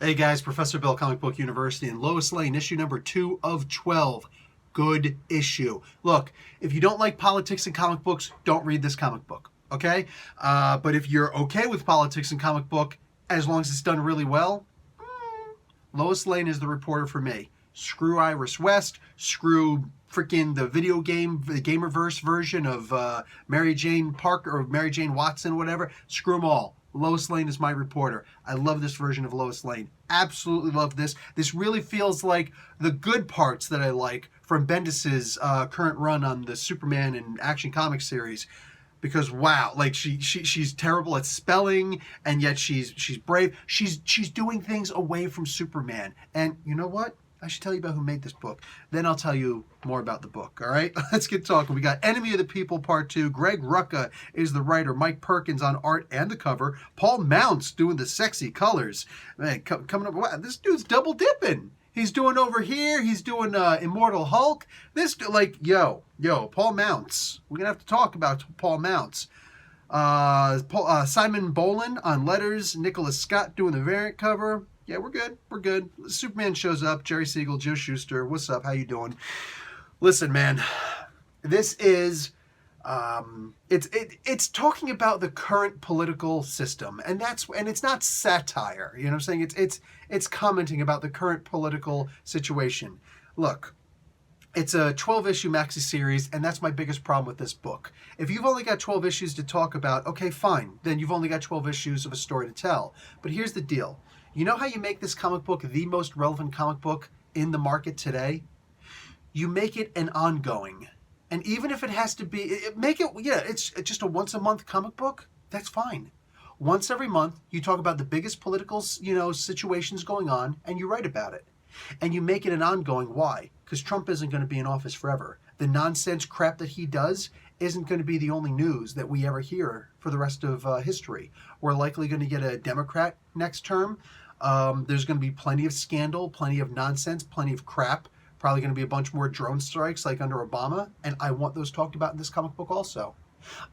Hey guys, Professor Bill, Comic Book University, and Lois Lane, issue number 2 of 12. Good issue. Look, if you don't like politics and comic books, don't read this comic book, okay? But if you're okay with politics and comic book, as long as it's done really well, Lois Lane is the reporter for me. Screw Iris West, screw freaking the video game, the Gamerverse version of Mary Jane Parker or Mary Jane Watson, whatever. Screw them all. Lois Lane is my reporter. I love this version of Lois Lane. Absolutely love this. This really feels like the good parts that I like from Bendis's current run on the Superman and Action Comics series. Because wow, like she's terrible at spelling, and yet she's brave. She's doing things away from Superman. And you know what? I should tell you about who made this book. Then I'll tell you more about the book, all right? Let's get talking. We got Enemy of the People Part 2. Greg Rucka is the writer. Mike Perkins on art and the cover. Paul Mounts doing the sexy colors. Man, coming up, wow, this dude's double dipping. He's doing over here. He's doing Immortal Hulk. This, yo, Paul Mounts. We're going to have to talk about Paul Mounts. Simon Bolin on letters. Nicholas Scott doing the variant cover. Yeah, we're good. We're good. Superman shows up. Jerry Siegel, Joe Shuster. What's up? How you doing? Listen, man. This is it's talking about the current political system, and it's not satire. You know what I'm saying? It's commenting about the current political situation. Look, it's a 12-issue maxi series, and that's my biggest problem with this book. If you've only got 12 issues to talk about, okay, fine. Then you've only got 12 issues of a story to tell. But here's the deal. You know how you make this comic book the most relevant comic book in the market today? You make it an ongoing. And even if it has to be, it's just a once-a-month comic book, that's fine. Once every month, you talk about the biggest political, situations going on, and you write about it. And you make it an ongoing. Why? Because Trump isn't going to be in office forever. The nonsense crap that he does isn't going to be the only news that we ever hear for the rest of history. We're likely going to get a Democrat next term. There's going to be plenty of scandal, plenty of nonsense, plenty of crap. Probably going to be a bunch more drone strikes like under Obama. And I want those talked about in this comic book also.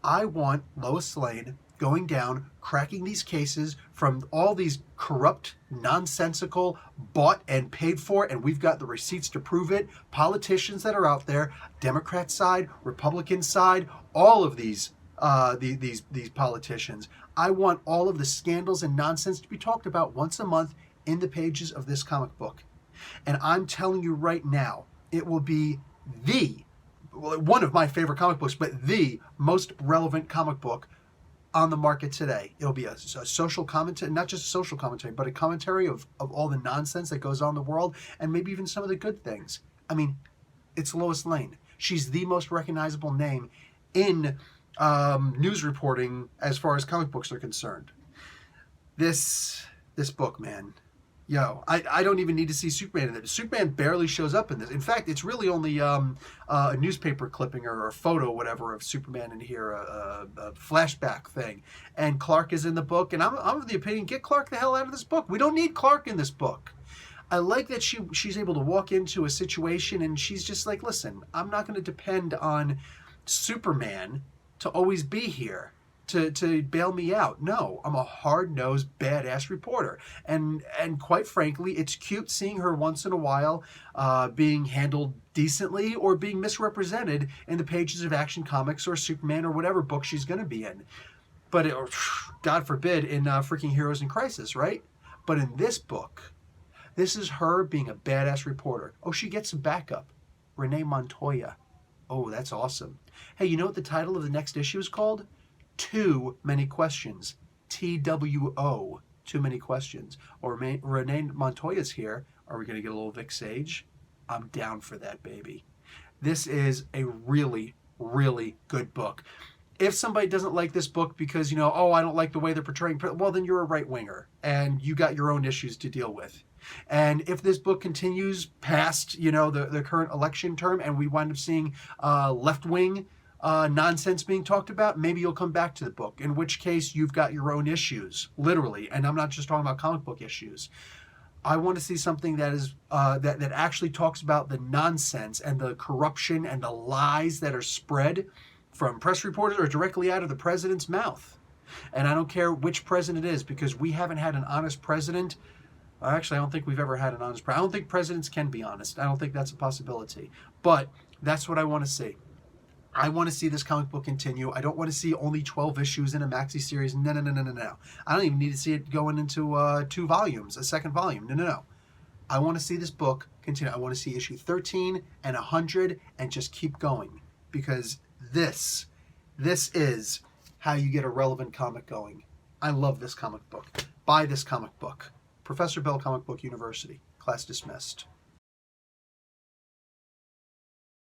I want Lois Lane going down, cracking these cases from all these corrupt, nonsensical, bought and paid for, and we've got the receipts to prove it, politicians that are out there, Democrat side, Republican side, all of these politicians. I want all of the scandals and nonsense to be talked about once a month in the pages of this comic book. And I'm telling you right now, it will be one of my favorite comic books, but the most relevant comic book on the market today. It'll be a social commentary, not just a social commentary, but a commentary of all the nonsense that goes on in the world, and maybe even some of the good things. I mean, it's Lois Lane. She's the most recognizable name in news reporting as far as comic books are concerned. This book, man. I don't even need to see Superman in it. Superman barely shows up in this. In fact, it's really only a newspaper clipping or a photo, whatever, of Superman in here, a flashback thing. And Clark is in the book, and I'm of the opinion, get Clark the hell out of this book. We don't need Clark in this book. I like that she's able to walk into a situation, and she's just like, listen, I'm not going to depend on Superman to always be here. To bail me out. No, I'm a hard-nosed, badass reporter. And quite frankly, it's cute seeing her once in a while being handled decently or being misrepresented in the pages of Action Comics or Superman or whatever book she's going to be in. But, God forbid, in freaking Heroes in Crisis, right? But in this book, this is her being a badass reporter. Oh, she gets some backup. Renee Montoya. Oh, that's awesome. Hey, you know what the title of the next issue is called? Too Many Questions. TWO. Too Many Questions. Or Renee Montoya's here. Are we going to get a little Vic Sage? I'm down for that, baby. This is a really, really good book. If somebody doesn't like this book because, I don't like the way they're portraying, well, then you're a right-winger, and you got your own issues to deal with. And if this book continues past, the current election term, and we wind up seeing left-wing nonsense being talked about, maybe you'll come back to the book, in which case you've got your own issues, literally. And I'm not just talking about comic book issues. I want to see something that is that actually talks about the nonsense and the corruption and the lies that are spread from press reporters or directly out of the president's mouth. And I don't care which president it is, because we haven't had an honest president Actually, I don't think we've ever had an honest president. I don't think presidents can be honest. I don't think that's a possibility. But that's what I want to see. I want to see this comic book continue. I don't want to see only 12 issues in a maxi series. No, no, no, no, no, no. I don't even need to see it going into 2 volumes, a second volume. No, no, no. I want to see this book continue. I want to see issue 13 and 100 and just keep going, because this is how you get a relevant comic going. I love this comic book. Buy this comic book. Professor Bell Comic Book University. Class dismissed.